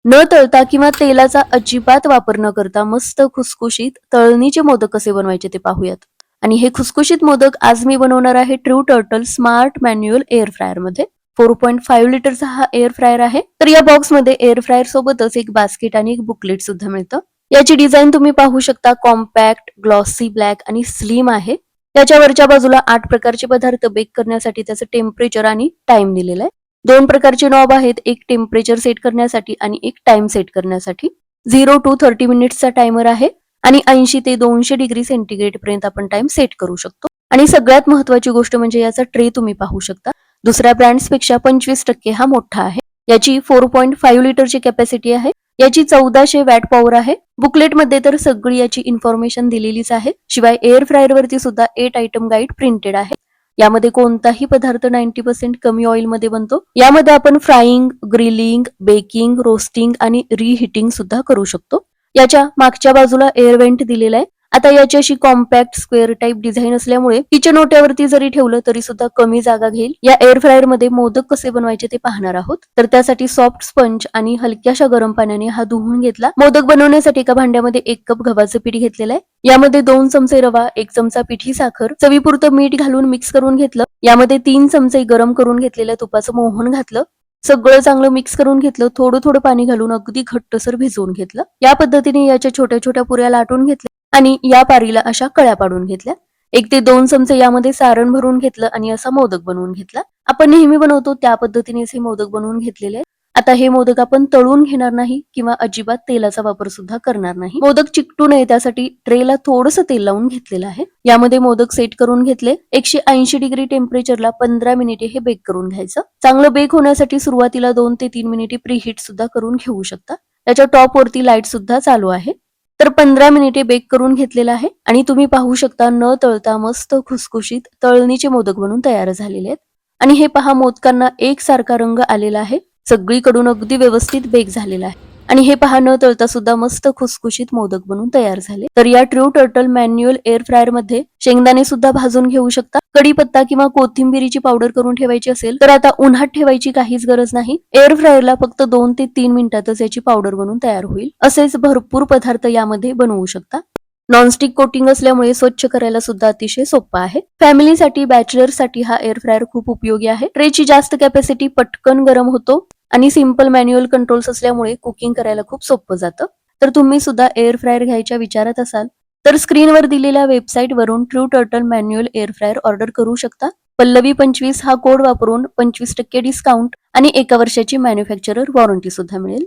न तळता किंवा तेलाचा अजिबात वापर न करता मस्त खुसखुशीत तळणीचे मोदक कसे बनवायचे ते पाहूयात. आणि हे खुसखुशीत मोदक आज मी बनवणार आहे true turtle smart manual air fryer मध्ये. 4.5 लिटरचा हा एअर फ्रायर आहे. तर या बॉक्समध्ये एअर फ्रायर सोबतच एक बास्केट आणि एक बुकलेट सुद्धा मिळतं. याची डिझाईन तुम्ही पाहू शकता, कॉम्पॅक्ट, ग्लॉसी ब्लॅक आणि स्लिम आहे. याच्या वरच्या बाजूला 8 प्रकारचे पदार्थ बेक करण्यासाठी त्याचं टेम्परेचर आणि टाइम दिलेलं आहे. 2 प्रकारचे नॉब आहेत, एक टेम्परेचर सेट करण्यासाठी आणि एक टाइम सेट करण्यासाठी. 0 to 30 मिनिट्सचा टायमर आहे आणि 80 ते 200 डिग्री सेंटीग्रेड पर्यंत आपण टाइम सेट करू शकतो. आणि सगळ्यात महत्वाची गोष्ट म्हणजे याचा ट्रे तुम्ही पाहू शकता. दुसऱ्या ब्रँड्स पेक्षा 25% हा मोठा आहे. याची 4.5 लिटरची कॅपॅसिटी आहे. याची 1400 वॅट पॉवर आहे. बुकलेट मध्ये तर सगळी याची इन्फॉर्मेशन दिलेलीच आहे. शिवाय एअर फ्रायर वरती सुद्धा 8 आयटम गाईड प्रिंटेड आहे. यामध्ये कोणताही पदार्थ 90% कमी ऑइल मध्ये बनतो. यामध्ये आपण फ्राईंग, ग्रिलिंग, बेकिंग, रोस्टिंग आणि रिहीटिंग सुद्धा करू शकतो. याच्या मागच्या बाजूला एअर वेंट दिलेला आहे. आता याची अशी कॉम्पॅक्ट स्क्वेअर टाइप डिझाईन असल्यामुळे किचन ओट्यावरती जरी ठेवलं तरी सुद्धा कमी जागा घेईल. या एअर फ्रायर मध्ये मोदक कसे बनवायचे ते पाहणार आहोत. तर त्यासाठी सॉफ्ट स्पंज आणि हलक्याशा गरम पाण्याने हा धुवून घेतला. मोदक बनवण्यासाठी एका भांड्यामध्ये 1 कप गव्हाचं पीठ घेतलेलं आहे. यामध्ये 2 चमचे रवा, 1 चमचा पिठी साखर, चवीपुरतं मीठ घालून मिक्स करून घेतलं. यामध्ये 3 चमचे गरम करून घेतलेल्या तुपाचं मोहन घातलं. सगळं चांगलं मिक्स करून घेतलं. थोडं थोडं पाणी घालून अगदी घट्टसर भिजवून घेतलं. या पद्धतीने याच्या छोट्या छोट्या पुऱ्या लाटून घेतल्या आणि या पारीला अशा कळ्या पाडून घेतल्या. 1 ते 2 चमचे यामध्ये सारण भरून घेतलं आणि असा मोदक बनवून घेतला. आपण नेहमी बनवतो त्या पद्धतीनेच हे मोदक बनवून घेतलेले. आता हे मोदक आपण तळून घेणार नाही किंवा अजिबात तेलाचा वापर सुद्धा करणार नाही. मोदक चिकटू नये त्यासाठी ट्रेला थोडंसं तेल लावून घेतलेलं आहे. यामध्ये मोदक सेट करून घेतले. 180 डिग्री टेम्परेचरला 15 मिनिटे हे बेक करून घ्यायचं. चांगलं बेक होण्यासाठी सुरुवातीला 2 ते 3 मिनिटे प्रीहीट सुद्धा करून घेऊ शकता. त्याच्या टॉप वरती लाईट सुद्धा चालू आहे. तर 15 मिनिटे बेक करून घेतलेला आहे आणि तुम्ही पाहू शकता न तळता मस्त खुसखुशीत तळणीचे मोदक बनून तयार झालेले आहेत. आणि हे पहा, मोदकांना एकसारखा रंग आलेला आहे. सगळीकडून अगदी व्यवस्थित बेक झालेला आहे. आणि हे पहा, न तळता सुद्धा मस्त खुसखुशीत मोदक बनून तयार झाले. तर या true turtle manual air fryer मध्ये शेंगदाणे सुद्धा भाजून घेऊ शकता. कढीपत्ता किंवा कोथिंबिरीची पावडर करून ठेवायची असेल तर आता उन्हात ठेवायची काहीच गरज नाही. एअर फ्रायरला फक्त 2 ते 3 मिनिटातच याची पावडर बनून तयार होईल. असेच भरपूर पदार्थ यामध्ये बनवू शकता. नॉनस्टिक कोटिंग असल्यामुळे स्वच्छ करायला सुद्धा अतिशय सोपं आहे. फॅमिलीसाठी, बॅचलर्ससाठी हा एअर फ्रायर खूप उपयोगी आहे. ट्रेची जास्त कॅपॅसिटी, पटकन गरम होतो आणि सिंपल मॅन्युअल कंट्रोल्स असल्यामुळे कुकिंग करायला खूप सोपं जातं. तर तुम्ही सुद्धा एअर फ्रायर घ्यायच्या विचारात असाल तर स्क्रीनवर दिलेल्या वेबसाईट वरून true turtle manual air fryer order करू शकता. पल्लवी 25 हा कोड वापरून 25% डिस्काउंट आणि 1 वर्षाची मॅन्युफॅक्चरर वॉरंटी सुद्धा मिळेल.